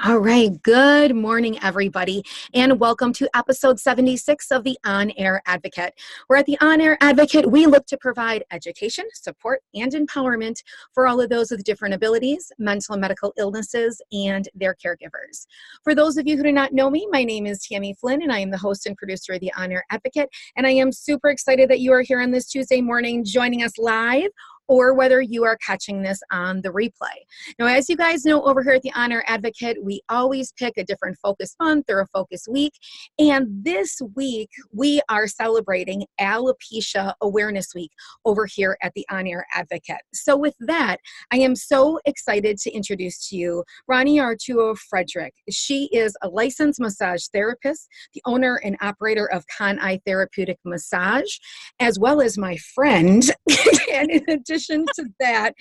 All right. Good morning, everybody, and welcome to episode 76 of the On Air Advocate. Where at the On Air Advocate, we look to provide education, support, and empowerment for all of those with different abilities, mental and medical illnesses, and their caregivers. For those of you who do not know me, my name is Tammy Flynn, and I am the host and producer of the On Air Advocate. And I am super excited that you are here on this Tuesday morning joining us live, or whether you are catching this on the replay. Now, as you guys know, over here at the On Air Advocate, we always pick a different focus month or a focus week. And this week, we are celebrating Alopecia Awareness Week over here at the On Air Advocate. So with that, I am so excited to introduce to you Ronnie Artero Fredrick. She is a licensed massage therapist, the owner and operator of KANNAI Therapeutic Massage, as well as my friend. And in addition to that,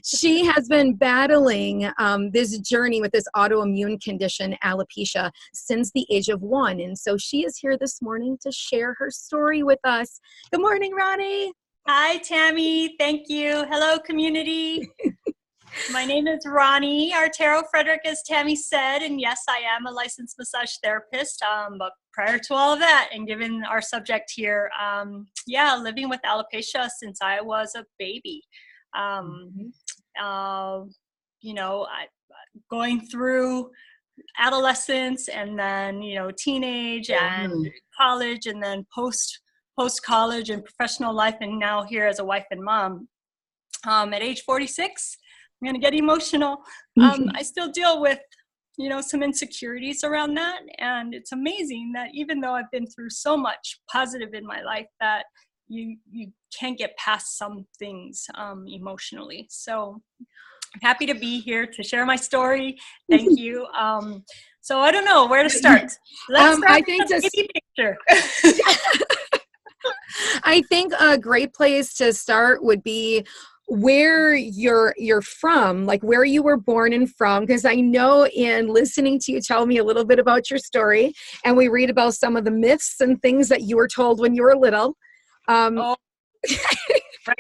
she has been battling this journey with this autoimmune condition, alopecia, since the age of 1. And so she is here this morning to share her story with us. Good morning, Ronnie. Hi, Tammy. Thank you. Hello, community. My name is Ronnie Artero Fredrick, as Tammy said, and yes, I am a licensed massage therapist. But prior to all of that, and given our subject here, living with alopecia since I was a baby. Going through adolescence and then teenage and college, and then post college and professional life, and now here as a wife and mom. At age 46. I'm going to get emotional. I still deal with, some insecurities around that. And it's amazing that even though I've been through so much positive in my life, that you can't get past some things emotionally. So I'm happy to be here to share my story. Thank you. So I don't know where to start. Let's start with the baby picture. I think a great place to start would be where you're from, like where you were born and from, because I know in listening to you tell me a little bit about your story, and we read about some of the myths and things that you were told when you were little.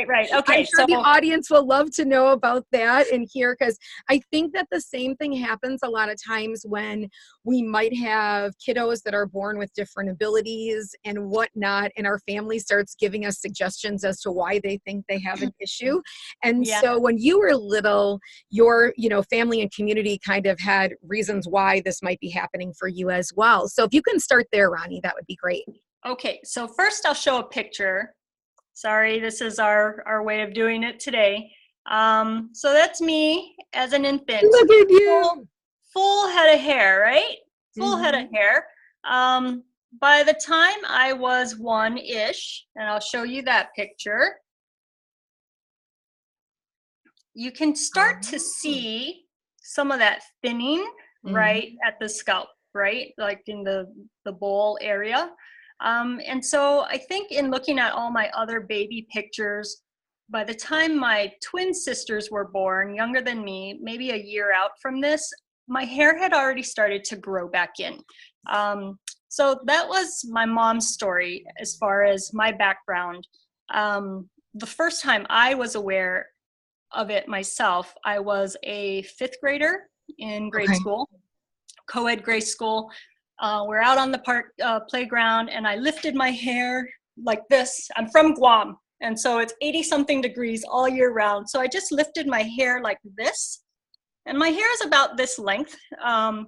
Right. Okay. I'm sure the audience will love to know about that and hear, because I think that the same thing happens a lot of times when we might have kiddos that are born with different abilities and whatnot, and our family starts giving us suggestions as to why they think they have an issue. And so when you were little, your family and community kind of had reasons why this might be happening for you as well. So if you can start there, Ronnie, that would be great. Okay. So first I'll show a picture. Sorry, this is our way of doing it today. So that's me as an infant. Look at you. Full head of hair, right? Full head of hair. By the time I was 1-ish, and I'll show you that picture, you can start to see some of that thinning right at the scalp, right? Like in the bowl area. And so I think in looking at all my other baby pictures, by the time my twin sisters were born, younger than me, maybe a year out from this, my hair had already started to grow back in. So that was my mom's story as far as my background. The first time I was aware of it myself, I was a 5th grader in grade school, co-ed grade school. We're out on the park playground, and I lifted my hair like this. I'm from Guam, and so it's 80-something degrees all year round. So I just lifted my hair like this, and my hair is about this length. And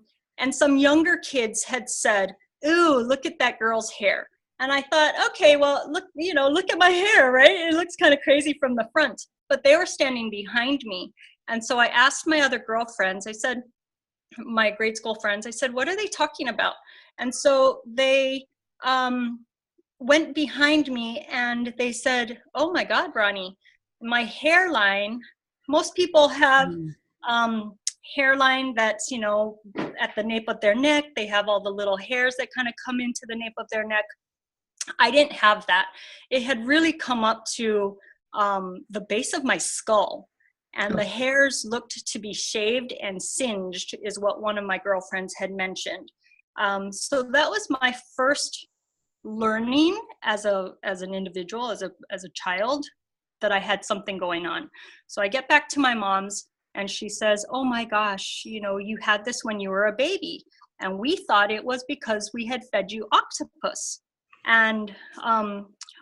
some younger kids had said, "Ooh, look at that girl's hair." And I thought, okay, well, look at my hair, right? It looks kind of crazy from the front. But they were standing behind me, and so I asked my other girlfriends. I said, my grade school friends, I said, what are they talking about? And so they went behind me and they said, oh my God, Ronnie, my hairline, most people have hairline that's, at the nape of their neck. They have all the little hairs that kind of come into the nape of their neck. I didn't have that. It had really come up to the base of my skull. And the hairs looked to be shaved and singed, is what one of my girlfriends had mentioned. So that was my first learning as an individual, as a child, that I had something going on. So I get back to my mom's, And she says, oh my gosh, you know, you had this when you were a baby. And we thought it was because we had fed you octopus. And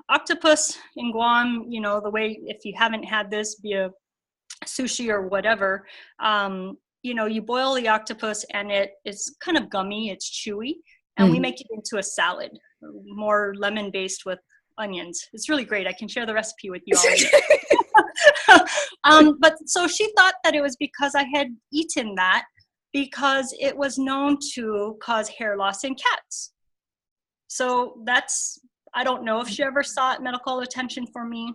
octopus in Guam, you know, the way, if you haven't had this via sushi or whatever, you know, you boil the octopus and it is kind of gummy, it's chewy, and we make it into a salad, more lemon based with onions. It's really great. I can share the recipe with you all. But so she thought that it was because I had eaten that, because it was known to cause hair loss in cats. So that's, I don't know if she ever sought medical attention for me.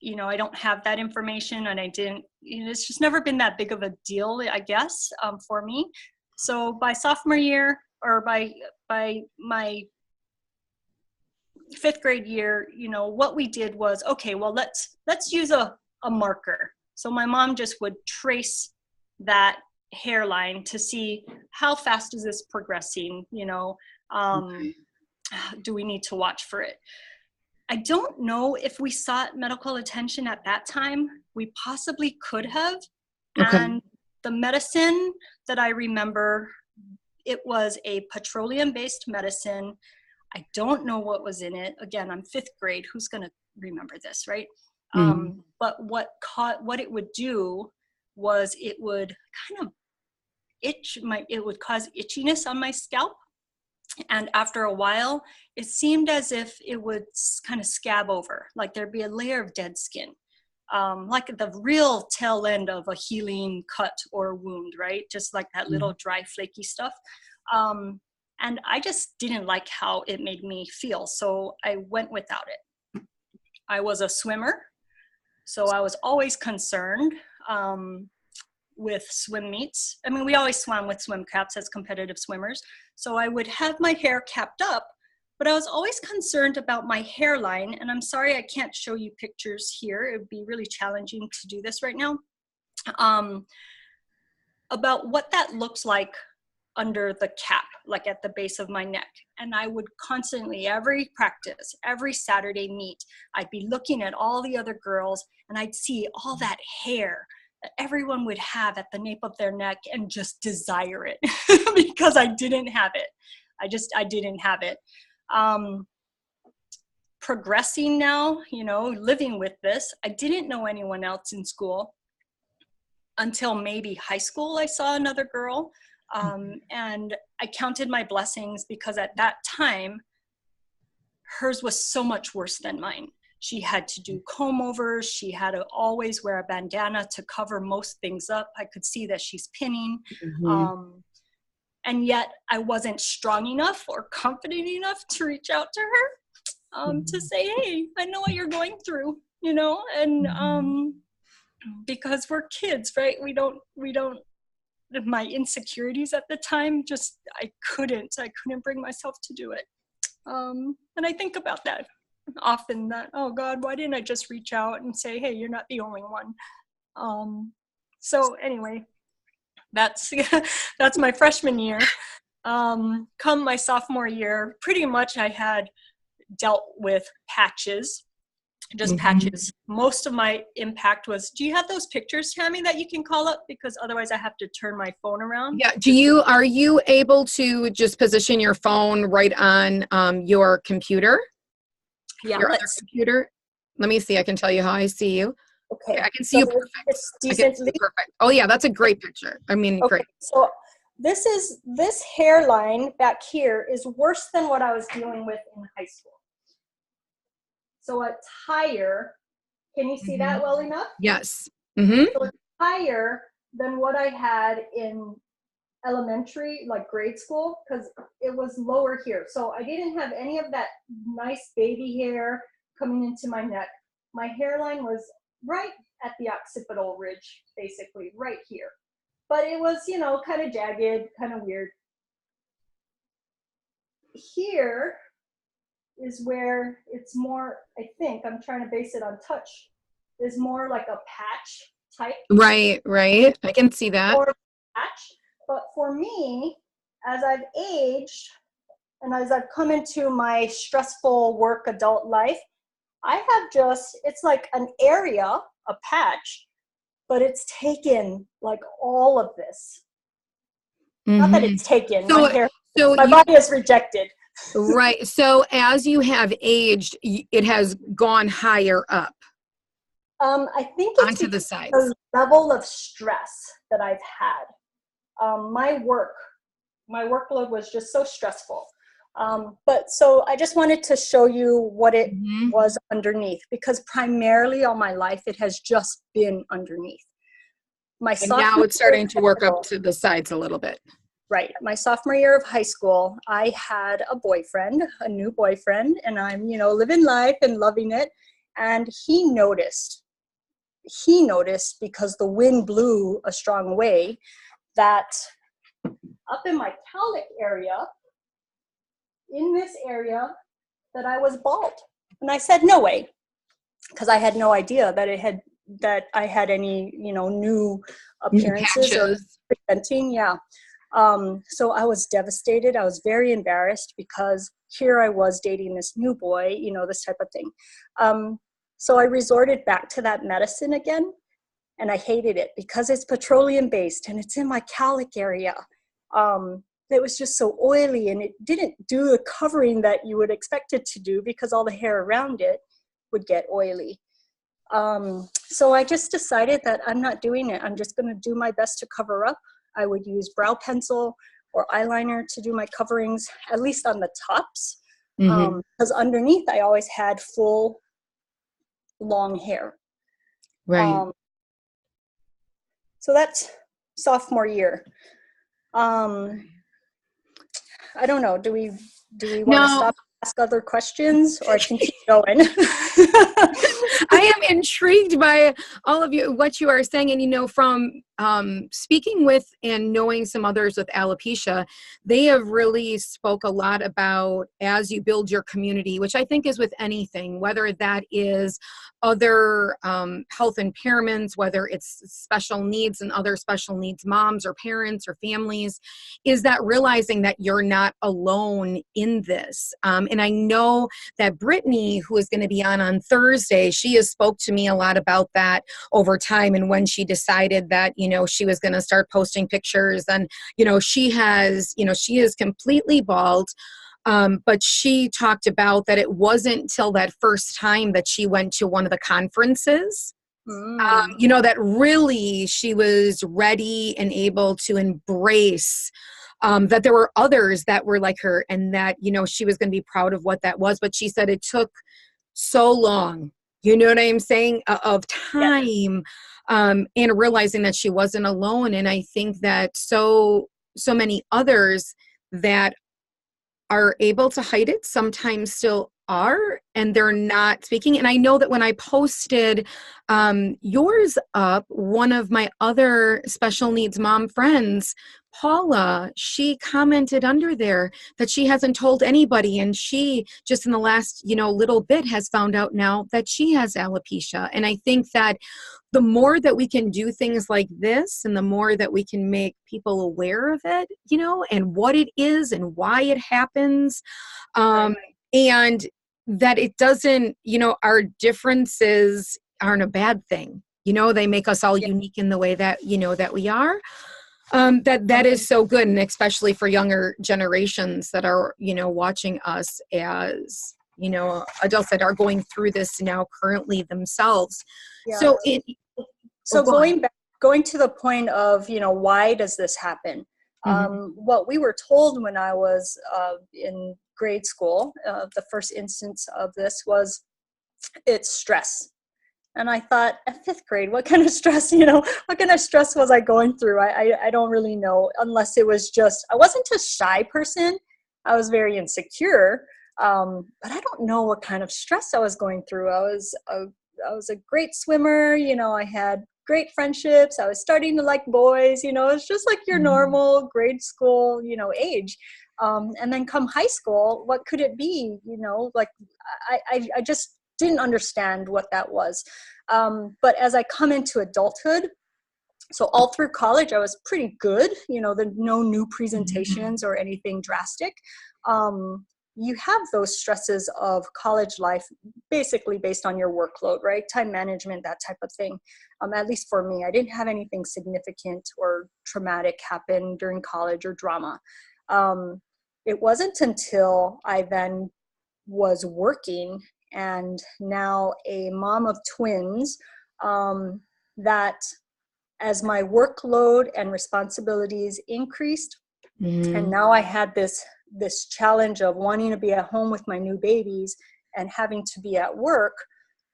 You know, I don't have that information, and I didn't, you know, it's just never been that big of a deal, I guess, for me. So by sophomore year, or by my 5th grade year, you know, what we did was, okay, well, let's use a marker. So my mom just would trace that hairline to see how fast is this progressing, you know, do we need to watch for it? I don't know if we sought medical attention at that time. We possibly could have. Okay. And the medicine that I remember, it was a petroleum-based medicine. I don't know what was in it. Again, I'm 5th grade. Who's going to remember this, right? But what it would do was it would kind of it would cause itchiness on my scalp. And after a while, it seemed as if it would kind of scab over, like there'd be a layer of dead skin, like the real tail end of a healing cut or wound, right? Just like that little dry, flaky stuff. And I just didn't like how it made me feel, so I went without it. I was a swimmer, so I was always concerned with swim meets. I mean, we always swam with swim caps as competitive swimmers. So I would have my hair capped up, but I was always concerned about my hairline. And I'm sorry I can't show you pictures here. It would be really challenging to do this right now. About what that looks like under the cap, like at the base of my neck. And I would constantly, every practice, every Saturday meet, I'd be looking at all the other girls, and I'd see all that hair that everyone would have at the nape of their neck and just desire it because I didn't have it. I didn't have it. Progressing now, you know, living with this, I didn't know anyone else in school until maybe high school. I saw another girl, and I counted my blessings, because at that time, hers was so much worse than mine. She had to do comb overs. She had to always wear a bandana to cover most things up. I could see that she's pinning. And yet I wasn't strong enough or confident enough to reach out to her to say, hey, I know what you're going through, you know, and because we're kids, right? We don't, my insecurities at the time, just, I couldn't bring myself to do it. And I think about that often, that, oh God, why didn't I just reach out and say, hey, you're not the only one. So anyway, that's my freshman year. Come my sophomore year, pretty much I had dealt with patches, just patches. Most of my impact was, do you have those pictures, Tammy, that you can call up? Because otherwise I have to turn my phone around. Yeah. Are you able to just position your phone right on your computer? Yeah. Your other computer? Let me see. I can tell you how I see you. Okay. I can see you perfect. It's I can see you perfect. Oh yeah, that's a great picture. I mean, okay. great. So this hairline back here is worse than what I was dealing with in high school. So it's higher. Can you see that well enough? Yes. So it's higher than what I had in elementary, like grade school, because it was lower here. So I didn't have any of that nice baby hair coming into my neck. My hairline was right at the occipital ridge, basically, right here. But it was, you know, kind of jagged, kind of weird. Here is where it's more, I think, I'm trying to base it on touch, is more like a patch type. Right. I can see that. Or patch. But for me, as I've aged and as I've come into my stressful work adult life, I have just, it's like an area, a patch, but it's taken like all of this. Not that it's taken, So, my body has rejected. Right. So as you have aged, it has gone higher up. I think it's onto the sides. The level of stress that I've had. My workload was just so stressful. But so I just wanted to show you what it was underneath, because primarily all my life, it has just been underneath. And now it's starting to work up to the sides a little bit. Right. My sophomore year of high school, I had a new boyfriend, and I'm, living life and loving it. And he noticed because the wind blew a strong way that up in my cowlick area, in this area, that I was bald. And I said, no way, because I had no idea that I had any, new appearances or presenting. Yeah. So I was devastated. I was very embarrassed, because here I was dating this new boy, this type of thing. So I resorted back to that medicine again, and I hated it because it's petroleum based and it's in my cowlick area. It was just so oily, and it didn't do the covering that you would expect it to do, because all the hair around it would get oily. So I just decided that I'm not doing it. I'm just going to do my best to cover up. I would use brow pencil or eyeliner to do my coverings, at least on the tops, because underneath I always had full, long hair. Right. So that's sophomore year. I don't know. Do we want to stop and ask other questions, or I can keep going? I am intrigued by all of what you are saying. And, from speaking with and knowing some others with alopecia, they have really spoke a lot about, as you build your community, which I think is with anything, whether that is other health impairments, whether it's special needs and other special needs moms or parents or families, is that realizing that you're not alone in this. And I know that Brittany, who is going to be on Thursday, she has spoke to me a lot about that over time, and when she decided that, she was going to start posting pictures, and, she is completely bald. But she talked about that it wasn't till that first time that she went to one of the conferences, that really she was ready and able to embrace that there were others that were like her, and that, she was going to be proud of what that was. But she said it took so long, you know what I'm saying, of time, and realizing that she wasn't alone. And I think that so many others that are able to hide it sometimes still are, and they're not speaking. And I know that when I posted yours up, one of my other special needs mom friends, Paula, she commented under there that she hasn't told anybody, and she just in the last little bit has found out now that she has alopecia. And I think that the more that we can do things like this, and the more that we can make people aware of it, and what it is and why it happens, and that it doesn't, our differences aren't a bad thing. They make us all unique in the way that, that we are. That is so good. And especially for younger generations that are, watching us as, adults that are going through this now currently themselves. Yeah. So going to the point of, why does this happen? What we were told when I was in grade school, the first instance of this was, it's stress. And I thought, at fifth grade, what kind of stress, what kind of stress was I going through? I don't really know, unless it was just, I wasn't a shy person. I was very insecure, but I don't know what kind of stress I was going through. I was a great swimmer, I had great friendships. I was starting to like boys, it's just like your normal grade school, age. And then come high school, what could it be? I just didn't understand what that was. But as I come into adulthood, so all through college, I was pretty good, no new presentations or anything drastic. You have those stresses of college life, basically based on your workload, right? Time management, that type of thing. At least for me. I didn't have anything significant or traumatic happen during college or drama. It wasn't until I then was working and now a mom of twins, that as my workload and responsibilities increased, and now I had this challenge of wanting to be at home with my new babies and having to be at work,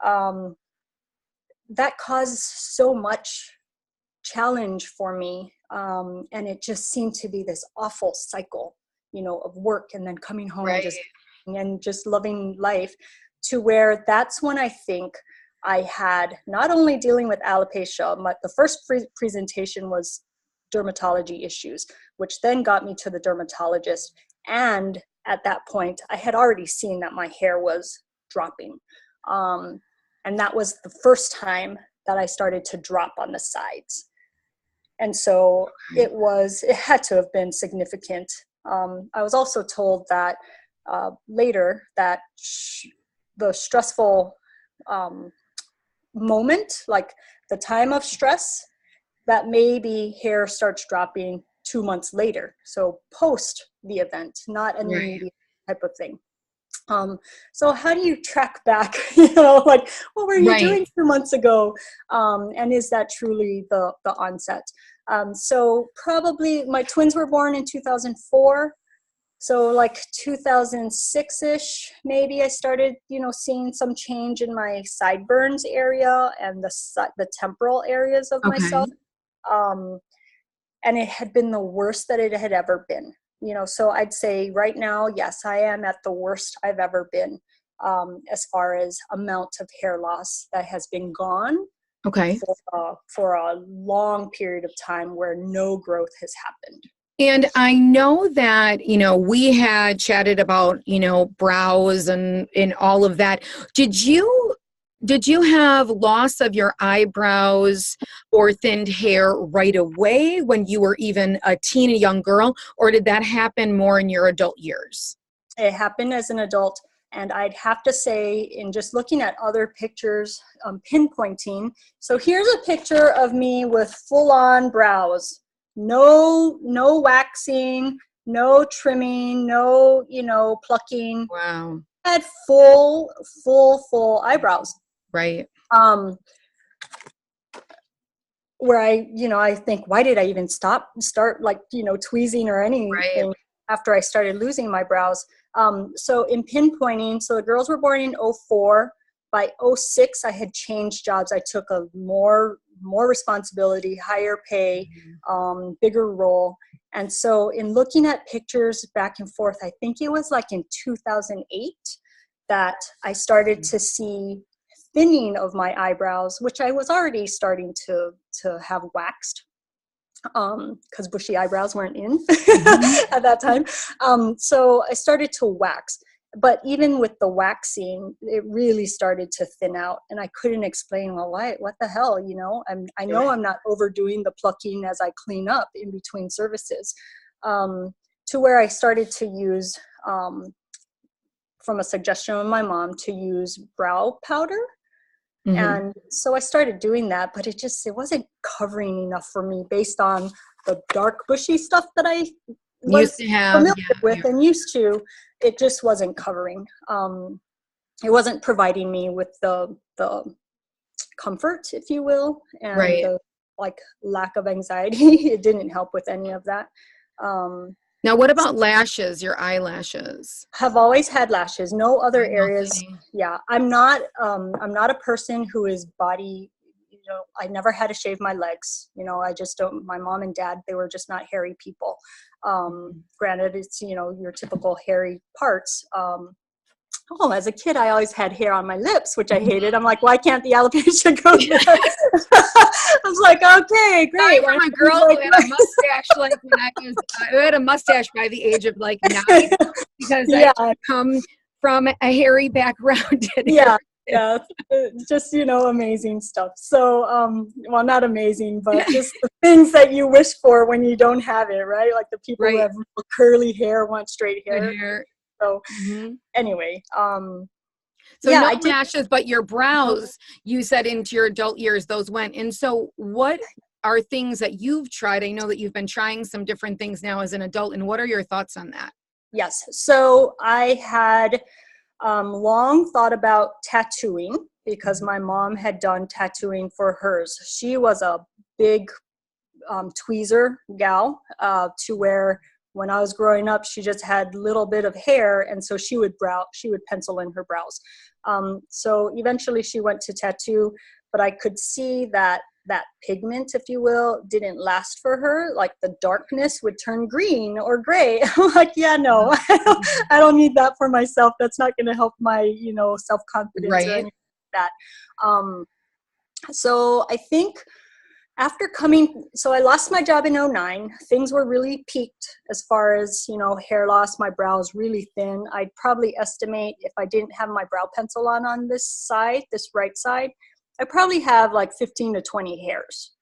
that caused so much challenge for me. And it just seemed to be this awful cycle, of work and then coming home and just loving life, to where that's when I think I had not only dealing with alopecia, but the first presentation was dermatology issues, which then got me to the dermatologist. And at that point, I had already seen that my hair was dropping. And that was the first time that I started to drop on the sides. And so it had to have been significant. I was also told that later that the stressful moment, like the time of stress, that maybe hair starts dropping 2 months later. So post the event, not an immediate type of thing. So how do you track back, like, what were you doing 2 months ago? And is that truly the onset? So probably my twins were born in 2004. So like 2006-ish, maybe I started, seeing some change in my sideburns area and the temporal areas of myself. And it had been the worst that it had ever been. So I'd say right now, yes, I am at the worst I've ever been, as far as amount of hair loss that has been gone for a long period of time where no growth has happened. And I know that, we had chatted about, brows and all of that. Did you have loss of your eyebrows or thinned hair right away when you were even a young girl, or did that happen more in your adult years? It happened as an adult, and I'd have to say, in just looking at other pictures, pinpointing. So here's a picture of me with full-on brows. No waxing, no trimming, no, plucking. Wow. I had full eyebrows. Right. Where I think, why did I even start like, tweezing or anything after I started losing my brows? So in pinpointing, so the girls were born in 2004. By 2006, I had changed jobs. I took a more responsibility, higher pay, bigger role. And so in looking at pictures back and forth, I think it was like in 2008 that I started to see thinning of my eyebrows, which I was already starting to have waxed, because bushy eyebrows weren't in at that time. So I started to wax. But even with the waxing, it really started to thin out, and I couldn't explain, well, why, what the hell, I know I'm not overdoing the plucking as I clean up in between services, to where I started to use, from a suggestion of my mom, to use brow powder. And so I started doing that, but it wasn't covering enough for me based on the dark bushy stuff that I was familiar with and used to. It just wasn't covering. It wasn't providing me with the comfort, if you will, and the lack of anxiety. It didn't help with any of that. Now, what about lashes, your eyelashes? Have always had lashes, no other areas. Yeah, I'm not a person who is body, I never had to shave my legs. I just don't, my mom and dad, they were just not hairy people. Granted, it's, your typical hairy parts. As a kid, I always had hair on my lips, which I hated. I'm like, why can't the alopecia go there? I was like, okay, great. I'm a girl who had a mustache I had a mustache by the age of 9, because I come from a hairy background. Yeah, just, amazing stuff. So, well, not amazing, but just the things that you wish for when you don't have it, right? Like the people who have curly hair want straight hair. So anyway, So Yeah, no I did. lashes, but your brows, you said into your adult years, those went. And so what are things that you've tried? I know that you've been trying some different things now as an adult, and what are your thoughts on that? Yes. So I had long thought about tattooing because my mom had done tattooing for hers. She was a big tweezer gal to where when I was growing up, she just had little bit of hair, and so she would pencil in her brows. So eventually she went to tattoo, but I could see that pigment, if you will, didn't last for her. Like the darkness would turn green or gray. I'm like, yeah, no, I don't need that for myself. That's not going to help my, self-confidence or anything like that. So I think so I lost my job in 2009. Things were really peaked as far as, hair loss, my brows really thin. I'd probably estimate if I didn't have my brow pencil on this side, this right side, I probably have like 15 to 20 hairs.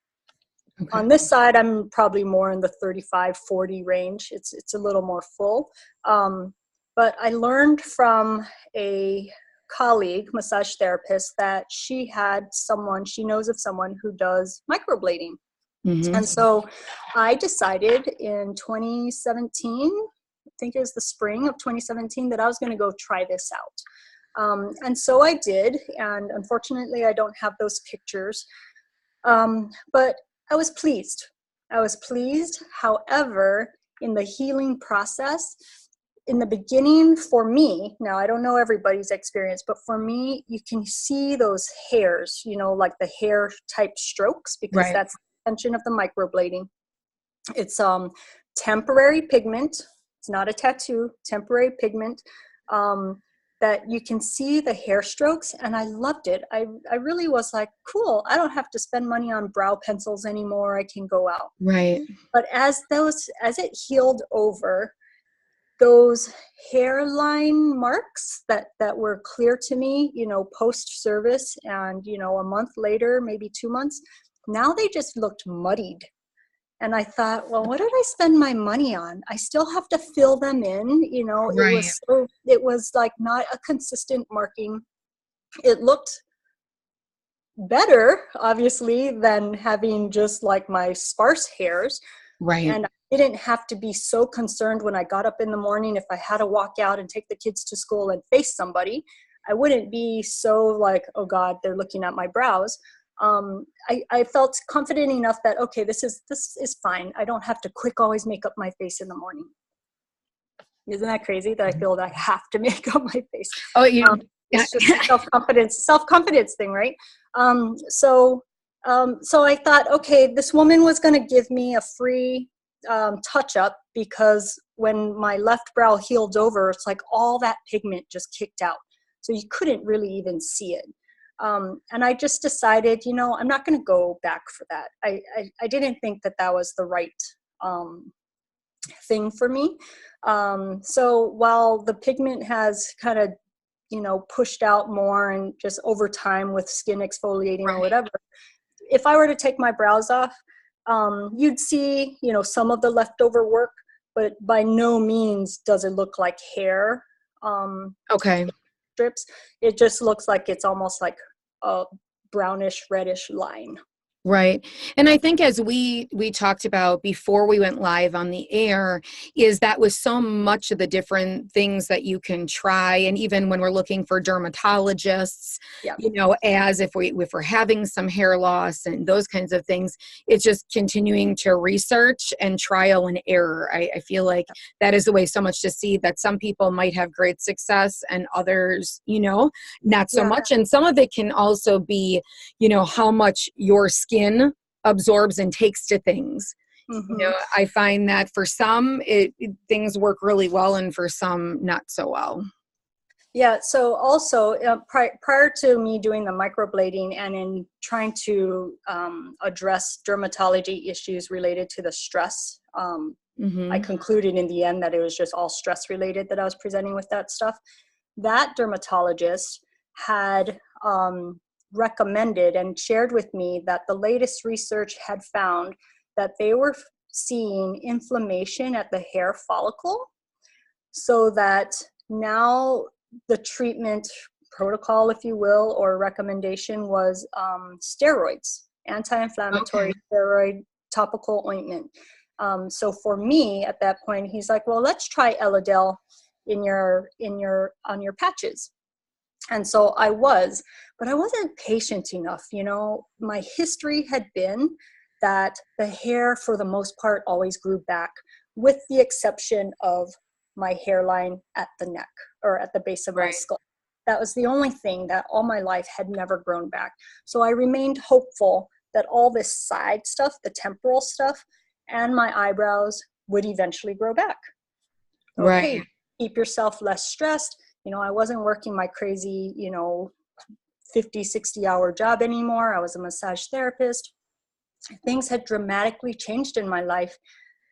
Okay. On this side, I'm probably more in the 35, 40 range. It's a little more full. But I learned from a colleague, massage therapist, that she knows of someone who does microblading. Mm-hmm. And so I decided in 2017, I think it was the spring of 2017, that I was going to go try this out. And so I did, and unfortunately I don't have those pictures, but I was pleased. However, in the healing process, in the beginning, for me, now I don't know everybody's experience, but for me, you can see those hairs, like the hair type strokes, because that's the intention of the microblading. It's temporary pigment. It's not a tattoo, temporary pigment, that you can see the hair strokes, and I loved it. I really was like, cool, I don't have to spend money on brow pencils anymore. I can go out. Right. But as it healed over, those hairline marks that were clear to me, post-service, and, a month later, maybe 2 months, now they just looked muddied. And I thought, well, what did I spend my money on? I still have to fill them in, it was like not a consistent marking. It looked better, obviously, than having just like my sparse hairs. Right. And I didn't have to be so concerned when I got up in the morning. If I had to walk out and take the kids to school and face somebody, I wouldn't be so like, oh God, they're looking at my brows. I felt confident enough that, okay, this is fine. I don't have to always make up my face in the morning. Isn't that crazy that I feel that I have to make up my face? Oh, it's just a self-confidence thing, right? So I thought, okay, this woman was going to give me a free touch-up, because when my left brow healed over, it's like all that pigment just kicked out. So you couldn't really even see it. And I just decided, I'm not going to go back for that. I didn't think that was the right thing for me. So while the pigment has kind of, pushed out more, and just over time with skin exfoliating or whatever, if I were to take my brows off, you'd see, some of the leftover work, but by no means does it look like hair. Okay. Strips. It just looks like it's almost like a brownish, reddish line. Right. And I think as we talked about before we went live on the air, is that with so much of the different things that you can try, and even when we're looking for dermatologists, as if we're having some hair loss and those kinds of things, it's just continuing to research and trial and error. I feel like that is the way so much to see that some people might have great success and others, not so much. And some of it can also be, how much your skin absorbs and takes to things. Mm-hmm. I find that for some things work really well, and for some not so well. Yeah. So also prior to me doing the microblading and in trying to address dermatology issues related to the stress, I concluded in the end that it was just all stress related that I was presenting with that stuff. That dermatologist had recommended and shared with me that the latest research had found that they were seeing inflammation at the hair follicle, so that now the treatment protocol, if you will, or recommendation was steroids, anti-inflammatory steroid topical ointment. So for me at that point, he's like, well, let's try Elidel on your patches. And so I was, but I wasn't patient enough. You know, my history had been that the hair for the most part always grew back, with the exception of my hairline at the neck or at the base of my skull. That was the only thing that all my life had never grown back. So I remained hopeful that all this side stuff, the temporal stuff, and my eyebrows would eventually grow back. Okay, keep yourself less stressed. You know, I wasn't working my crazy, 50, 60-hour job anymore. I was a massage therapist. Things had dramatically changed in my life,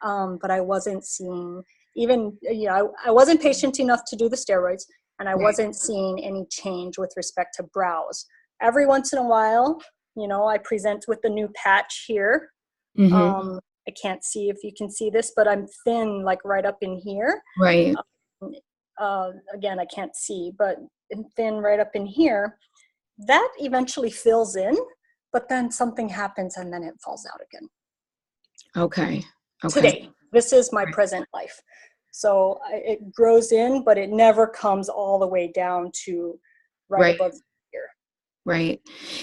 but I wasn't seeing I wasn't patient enough to do the steroids, and I wasn't seeing any change with respect to brows. Every once in a while, I present with the new patch here. Mm-hmm. I can't see if you can see this, but I'm thin, like right up in here. Right. Again, I can't see, but thin right up in here. That eventually fills in, but then something happens and then it falls out again. Okay. Today, this is my present life. So it grows in, but it never comes all the way down to right above here. Right.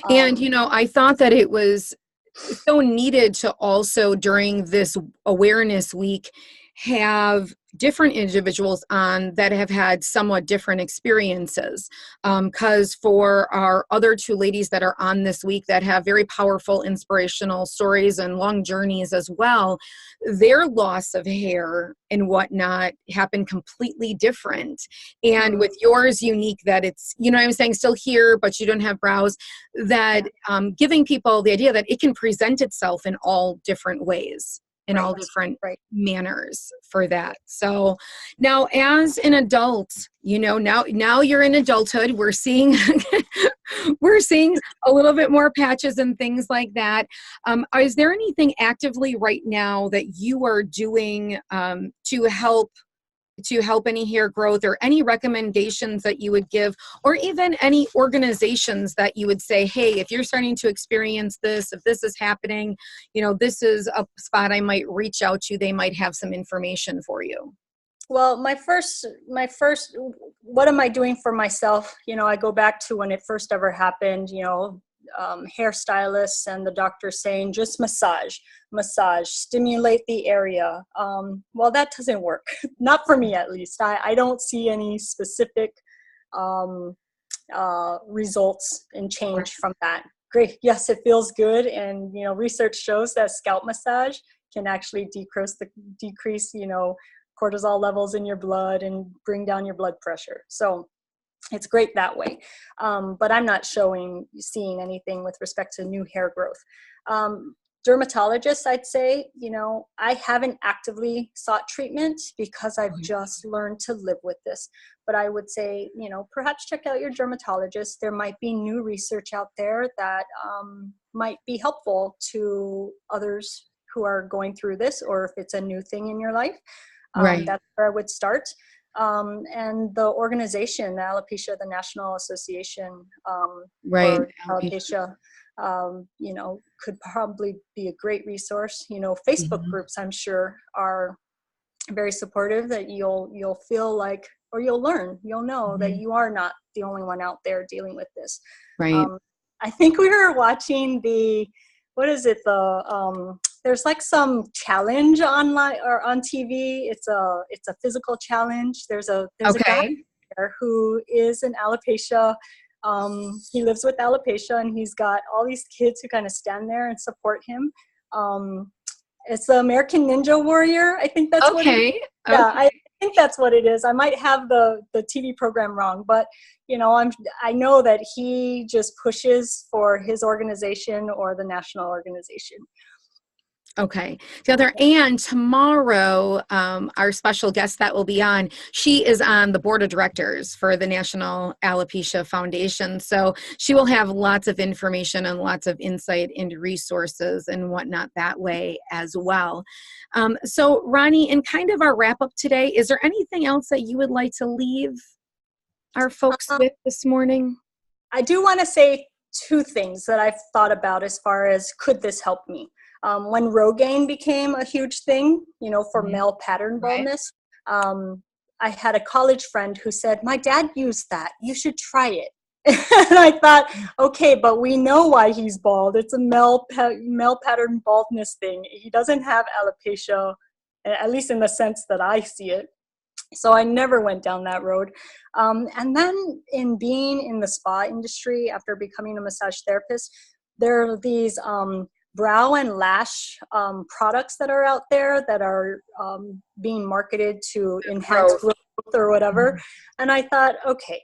And, I thought that it was so needed to also, during this awareness week, have different individuals on that have had somewhat different experiences. Because for our other two ladies that are on this week that have very powerful, inspirational stories and long journeys as well, their loss of hair and whatnot happened completely different. And with yours unique that it's, I'm saying still here, but you don't have brows, that giving people the idea that it can present itself in all different ways. In all different manners for that. So now as an adult, now you're in adulthood, we're seeing a little bit more patches and things like that. Is there anything actively right now that you are doing to help any hair growth, or any recommendations that you would give, or even any organizations that you would say, hey, if you're starting to experience this, if this is happening, this is a spot I might reach out to. They might have some information for you. Well, my first, what am I doing for myself? I go back to when it first ever happened, hairstylists and the doctor saying, just massage, stimulate the area. Well, that doesn't work. Not for me, at least. I don't see any specific results and change from that. Great. Yes, it feels good. And, research shows that scalp massage can actually decrease cortisol levels in your blood and bring down your blood pressure. So it's great that way. But I'm not seeing anything with respect to new hair growth. Dermatologists, I'd say, I haven't actively sought treatment because I've just learned to live with this. But I would say, perhaps check out your dermatologist. There might be new research out there that might be helpful to others who are going through this, or if it's a new thing in your life. That's where I would start. And the organization, the Alopecia, the National Association for Alopecia, could probably be a great resource. Facebook groups, I'm sure, are very supportive, that you'll feel like, or you'll know that you are not the only one out there dealing with this. Right. I think we were watching there's like some challenge online or on TV. It's a physical challenge. There's a guy there who is an alopecia. He lives with alopecia, and he's got all these kids who kind of stand there and support him. It's the American Ninja Warrior. I think that's what it is. Yeah, I think that's what it is. I might have the TV program wrong, but I know that he just pushes for his organization or the national organization. Okay. And tomorrow, our special guest that will be on, she is on the board of directors for the National Alopecia Foundation. So she will have lots of information and lots of insight into resources and whatnot that way as well. So Ronnie, in kind of our wrap up today, is there anything else that you would like to leave our folks with this morning? I do want to say two things that I've thought about as far as could this help me. When Rogaine became a huge thing, for male pattern baldness, I had a college friend who said, my dad used that. You should try it. And I thought, okay, but we know why he's bald. It's a male pattern baldness thing. He doesn't have alopecia, at least in the sense that I see it. So I never went down that road. And then in being in the spa industry, after becoming a massage therapist, there are these brow and lash products that are out there that are being marketed to enhance growth or whatever. And I thought, okay,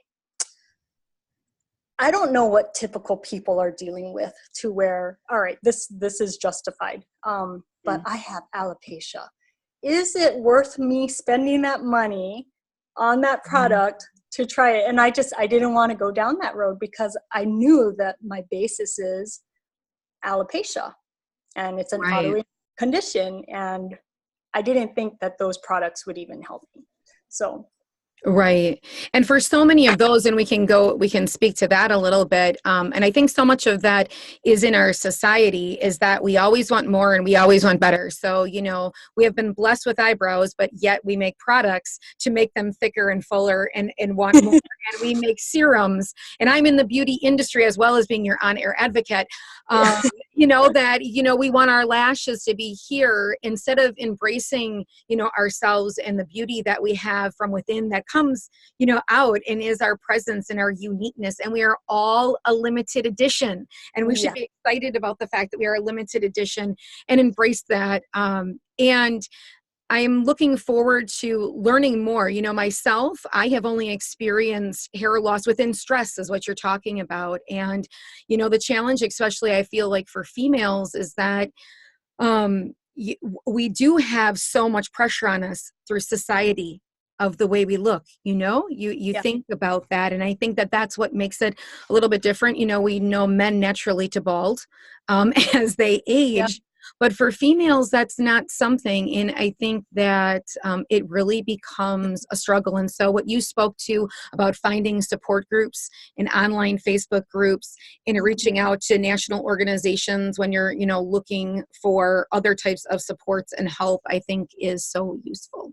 I don't know what typical people are dealing with to where, all right, this is justified, but I have alopecia. Is it worth me spending that money on that product to try it? And I didn't want to go down that road because I knew that my basis is alopecia and it's an autoimmune condition. And I didn't think that those products would even help me. So. Right. And for so many of those, and we can speak to that a little bit. And I think so much of that is in our society is that we always want more and we always want better. So, we have been blessed with eyebrows, but yet we make products to make them thicker and fuller and want more. And we make serums. And I'm in the beauty industry as well as being your on-air advocate. We want our lashes to be here instead of embracing, ourselves and the beauty that we have from within that comes, out and is our presence and our uniqueness. And we are all a limited edition. And we should be excited about the fact that we are a limited edition and embrace that. And I am looking forward to learning more. Myself, I have only experienced hair loss within stress is what you're talking about. And, the challenge, especially I feel like for females, is that we do have so much pressure on us through society of the way we look, you think about that. And I think that that's what makes it a little bit different. We know men naturally to bald as they age, but for females, that's not something. And I think that it really becomes a struggle. And so what you spoke to about finding support groups and online Facebook groups and reaching out to national organizations when you're, looking for other types of supports and help, I think is so useful.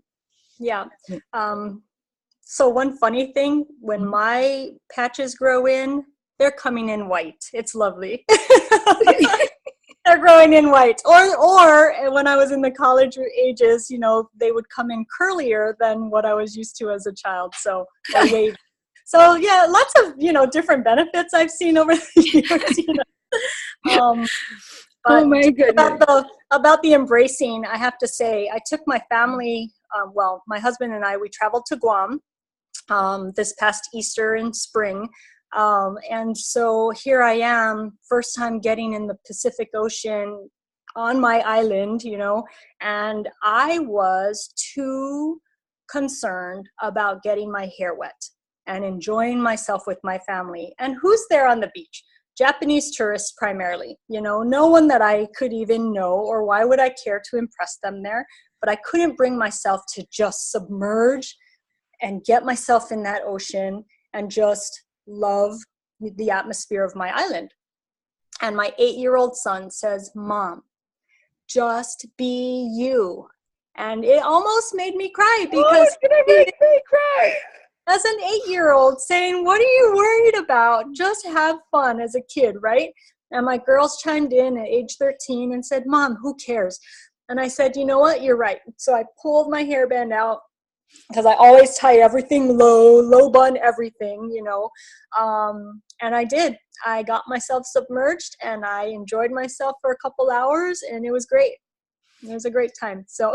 Yeah. So one funny thing, when my patches grow in, they're coming in white. It's lovely. They're growing in white. Or when I was in the college ages, they would come in curlier than what I was used to as a child. So wavy. So yeah, lots of, different benefits I've seen over the years. But oh my goodness. About the embracing, I have to say, I took my family, my husband and I, we traveled to Guam this past Easter and spring. And so here I am, first time getting in the Pacific Ocean on my island, and I was too concerned about getting my hair wet and enjoying myself with my family. And who's there on the beach? Japanese tourists primarily, no one that I could even know, or why would I care to impress them there? But I couldn't bring myself to just submerge and get myself in that ocean and just love the atmosphere of my island. And my 8-year-old son says, Mom, just be you. And it almost made me cry because as an 8-year-old saying, what are you worried about? Just have fun as a kid, right? And my girls chimed in at age 13 and said, Mom, who cares? And I said, you know what? You're right. So I pulled my hairband out because I always tie everything low bun everything, and I did. I got myself submerged and I enjoyed myself for a couple hours and it was great. It was a great time. So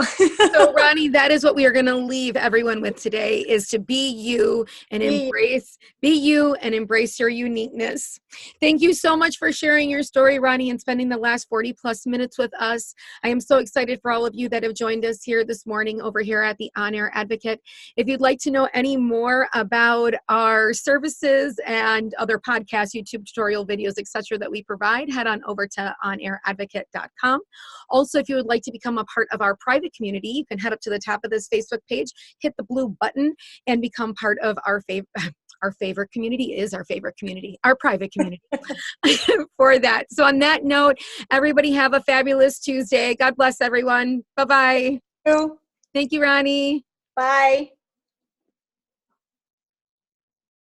Ronnie, that is what we are going to leave everyone with today, is to be you and be you and embrace your uniqueness. Thank you so much for sharing your story, Ronnie, and spending the last 40 plus minutes with us. I am so excited for all of you that have joined us here this morning over here at the On Air Advocate. If you'd like to know any more about our services and other podcasts, YouTube tutorial videos, etc. that we provide, head on over to onairadvocate.com. Also, if you would like to become a part of our private community, you can head up to the top of this Facebook page, hit the blue button, and become part of our favorite community is our favorite community, our private community for that. So on that note, everybody have a fabulous Tuesday. God bless everyone. Bye-bye. Thank you, Ronnie. Bye.